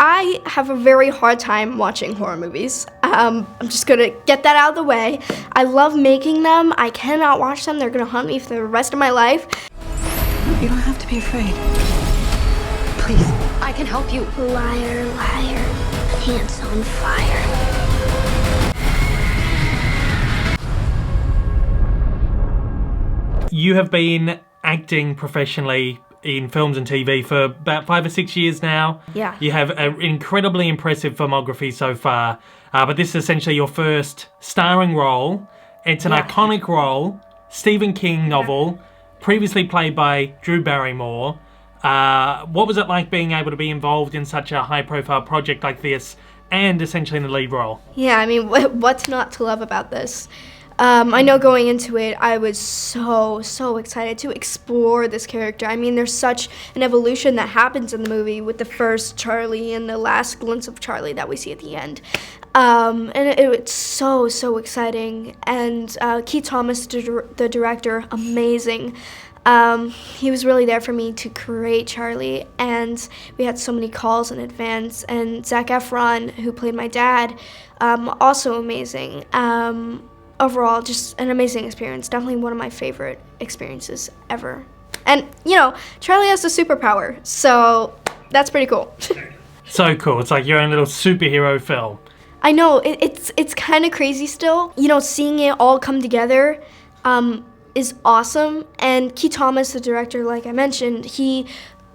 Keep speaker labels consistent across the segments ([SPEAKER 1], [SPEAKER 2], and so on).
[SPEAKER 1] I have a very hard time watching horror movies. I'm just gonna get that out of the way. I love making them. I cannot watch them. They're gonna haunt me for the rest of my life.
[SPEAKER 2] You don't have to be afraid. Please, I can help you.
[SPEAKER 3] Liar, liar, pants on fire.
[SPEAKER 4] You have been acting professionally in films and TV for about 5 or 6 years now.
[SPEAKER 1] Yeah.
[SPEAKER 4] You have an incredibly impressive filmography so far, but this is essentially your first starring role. It's an iconic role, Stephen King novel, previously played by Drew Barrymore. What was it like being able to be involved in such a high-profile project like this and essentially in the lead role?
[SPEAKER 1] Yeah, I mean, what's not to love about this? I know going into it, I was so excited to explore this character. I mean, there's such an evolution that happens in the movie with the first Charlie and the last glimpse of Charlie that we see at the end. And it's so exciting. And Keith Thomas, the director, amazing. He was really there for me to create Charlie, and we had so many calls in advance. And Zac Efron, who played my dad, also amazing. Overall, just an amazing experience. Definitely one of my favorite experiences ever. And, you know, Charlie has a superpower, so that's pretty cool.
[SPEAKER 4] So cool. It's like your own little superhero film.
[SPEAKER 1] I know, it's kind of crazy still. You know, seeing it all come together is awesome. And Keith Thomas, the director, like I mentioned, he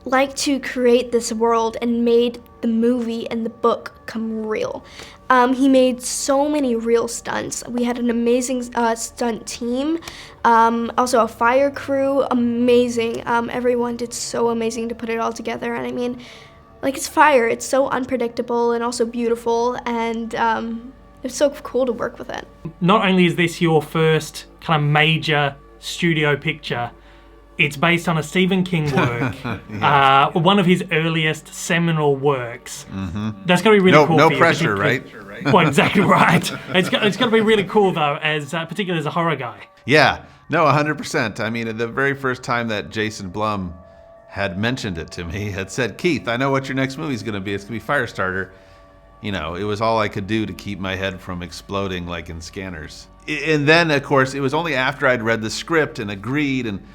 [SPEAKER 1] liked to create this world and made the movie and the book come real. He made so many real stunts. We had an amazing stunt team, also a fire crew, amazing. Everyone did so amazing to put it all together. And I mean, like, it's fire. It's so unpredictable and also beautiful, and it's so cool to work with it.
[SPEAKER 4] Not only is this your first kind of major studio picture, it's based on a Stephen King work, one of his earliest seminal works. Mm-hmm. That's going to be really cool.
[SPEAKER 5] No
[SPEAKER 4] for
[SPEAKER 5] pressure,
[SPEAKER 4] you,
[SPEAKER 5] right?
[SPEAKER 4] Well, exactly right. It's going to be really cool, though, as particularly as a horror guy.
[SPEAKER 5] Yeah, no, 100%. I mean, the very first time that Jason Blum had mentioned it to me, had said, "Keith, I know what your next movie is going to be. It's going to be Firestarter." You know, it was all I could do to keep my head from exploding like in Scanners. And then, of course, it was only after I'd read the script and agreed and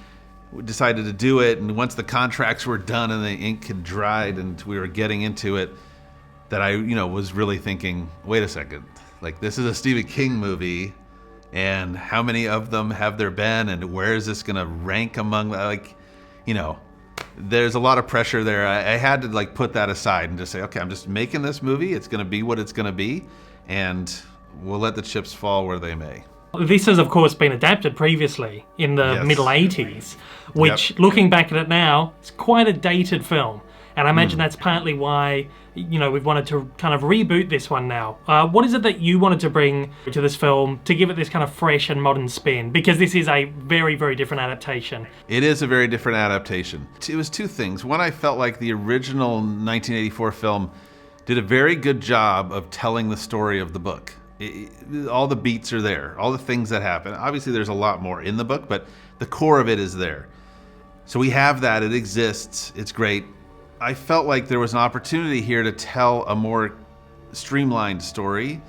[SPEAKER 5] decided to do it, and once the contracts were done and the ink had dried and we were getting into it, that I, was really thinking, wait a second, like, this is a Stephen King movie, and how many of them have there been, and where is this gonna rank among, like, there's a lot of pressure there. I had to, like, put that aside and just say, okay, I'm just making this movie, it's gonna be what it's gonna be, and we'll let the chips fall where they may.
[SPEAKER 4] This has, of course, been adapted previously in the middle 80s, which, looking back at it now, is quite a dated film. And I imagine that's partly why, we've wanted to kind of reboot this one now. What is it that you wanted to bring to this film to give it this kind of fresh and modern spin? Because this is a very, very different adaptation.
[SPEAKER 5] It is a very different adaptation. It was two things. One, I felt like the original 1984 film did a very good job of telling the story of the book. All the beats are there, all the things that happen. Obviously, there's a lot more in the book, but the core of it is there. So we have that, it exists, it's great. I felt like there was an opportunity here to tell a more streamlined story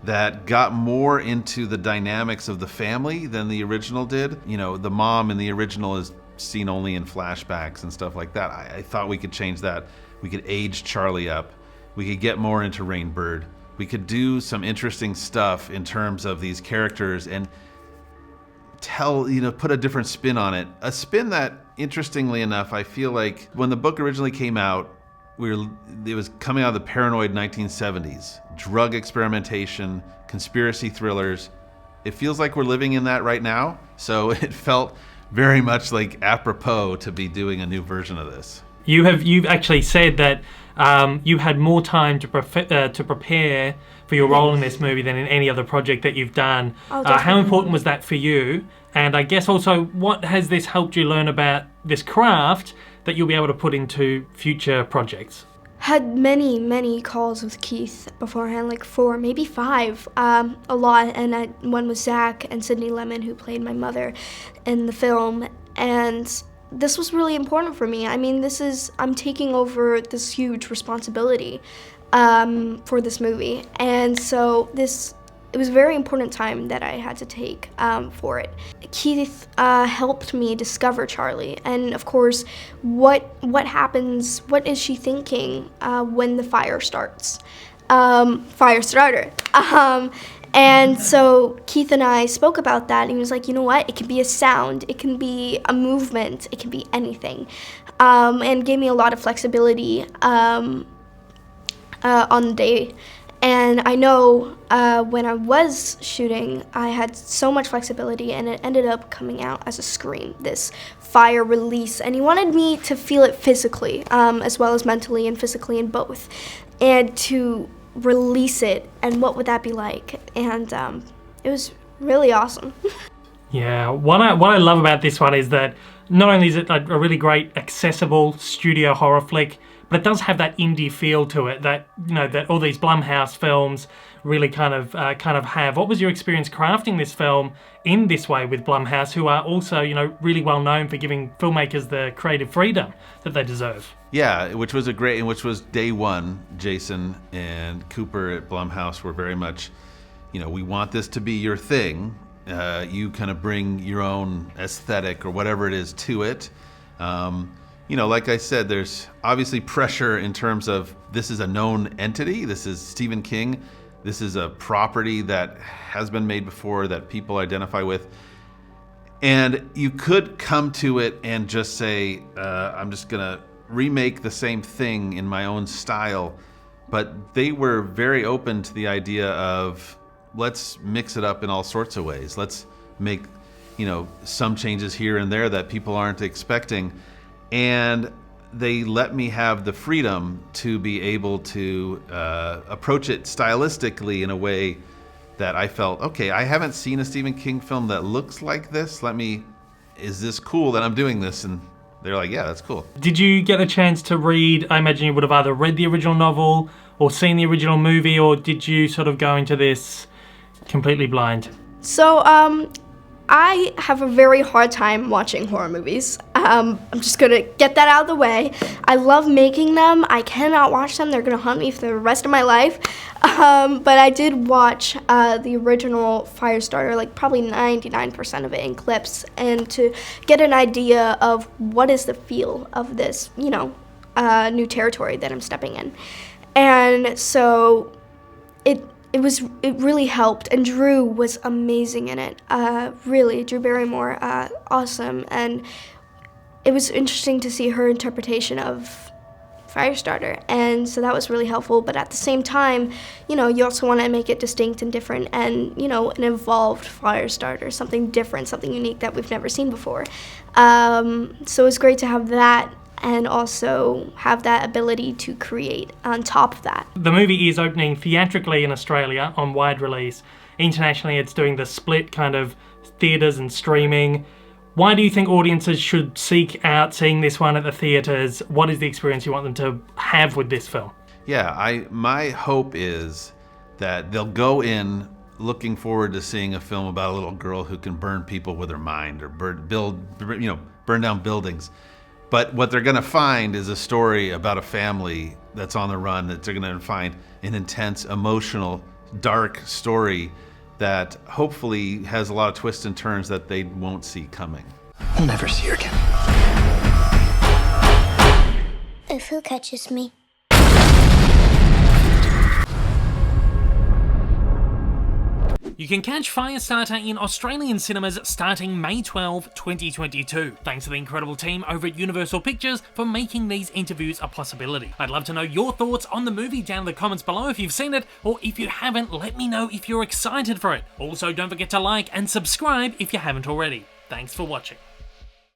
[SPEAKER 5] that got more into the dynamics of the family than the original did. The mom in the original is seen only in flashbacks and stuff like that. I thought we could change that. We could age Charlie up. We could get more into Rainbird. We could do some interesting stuff in terms of these characters and put a different spin on it. A spin that, interestingly enough, I feel like when the book originally came out, it was coming out of the paranoid 1970s. Drug experimentation, conspiracy thrillers. It feels like we're living in that right now. So it felt very much like apropos to be doing a new version of this.
[SPEAKER 4] You've actually said that you had more time to prepare for your role in this movie than in any other project that you've done. How important was that for you? And I guess also, what has this helped you learn about this craft that you'll be able to put into future projects?
[SPEAKER 1] Had many calls with Keith beforehand, like 4, maybe 5, a lot. And one with Zach and Sydney Lemmon, who played my mother in the film. And this was really important for me. I mean, I'm taking over this huge responsibility for this movie, and so it was a very important time that I had to take for it. Keith helped me discover Charlie, and of course, what happens, what is she thinking when the fire starts? Firestarter. And so Keith and I spoke about that, and he was like, you know what, it can be a sound, it can be a movement, it can be anything, and gave me a lot of flexibility on the day. And I know when I was shooting, I had so much flexibility, and it ended up coming out as a scream, this fire release. And he wanted me to feel it physically, as well as mentally and physically in both, and to release it. And what would that be like? And it was really awesome.
[SPEAKER 4] Yeah, what I love about this one is that not only is it a really great, accessible studio horror flick, but it does have that indie feel to it that, you know, that all these Blumhouse films really kind of have. What was your experience crafting this film in this way with Blumhouse, who are also, you know, really well known for giving filmmakers the creative freedom that they deserve?
[SPEAKER 5] Yeah, which was day one. Jason and Cooper at Blumhouse were very much, you know, we want this to be your thing. You kind of bring your own aesthetic or whatever it is to it. You know, like I said, there's obviously pressure in terms of this is a known entity. This is Stephen King. This is a property that has been made before that people identify with. And you could come to it and just say, I'm just going to remake the same thing in my own style. But they were very open to the idea of, let's mix it up in all sorts of ways. Let's make, you know, some changes here and there that people aren't expecting. And they let me have the freedom to be able to approach it stylistically in a way that I felt, okay, I haven't seen a Stephen King film that looks like this. Is this cool that I'm doing this? And they're like, yeah, that's cool.
[SPEAKER 4] Did you get a chance to read, I imagine you would have either read the original novel or seen the original movie, or did you sort of go into this completely blind?
[SPEAKER 1] So, I have a very hard time watching horror movies. I'm just gonna get that out of the way. I love making them. I cannot watch them. They're gonna haunt me for the rest of my life. But I did watch the original Firestarter, like probably 99% of it in clips, and to get an idea of what is the feel of this, you know, new territory that I'm stepping in. And so it really helped, and Drew was amazing in it. Really, Drew Barrymore, awesome. And it was interesting to see her interpretation of Firestarter, and so that was really helpful. But at the same time, you know, you also want to make it distinct and different, and, you know, an evolved Firestarter, something different, something unique that we've never seen before. So it's great to have that, and also have that ability to create on top of that.
[SPEAKER 4] The movie is opening theatrically in Australia on wide release. Internationally, it's doing the split kind of theatres and streaming. Why do you think audiences should seek out seeing this one at the theatres? What is the experience you want them to have with this film?
[SPEAKER 5] Yeah, my hope is that they'll go in looking forward to seeing a film about a little girl who can burn people with her mind, or burn down buildings. But what they're going to find is a story about a family that's on the run, that they're going to find an intense, emotional, dark story that hopefully has a lot of twists and turns that they won't see coming.
[SPEAKER 2] We'll never see her again.
[SPEAKER 3] If who catches me?
[SPEAKER 4] You can catch Firestarter in Australian cinemas starting May 12, 2022. Thanks to the incredible team over at Universal Pictures for making these interviews a possibility. I'd love to know your thoughts on the movie down in the comments below if you've seen it, or if you haven't, let me know if you're excited for it. Also, don't forget to like and subscribe if you haven't already. Thanks for watching.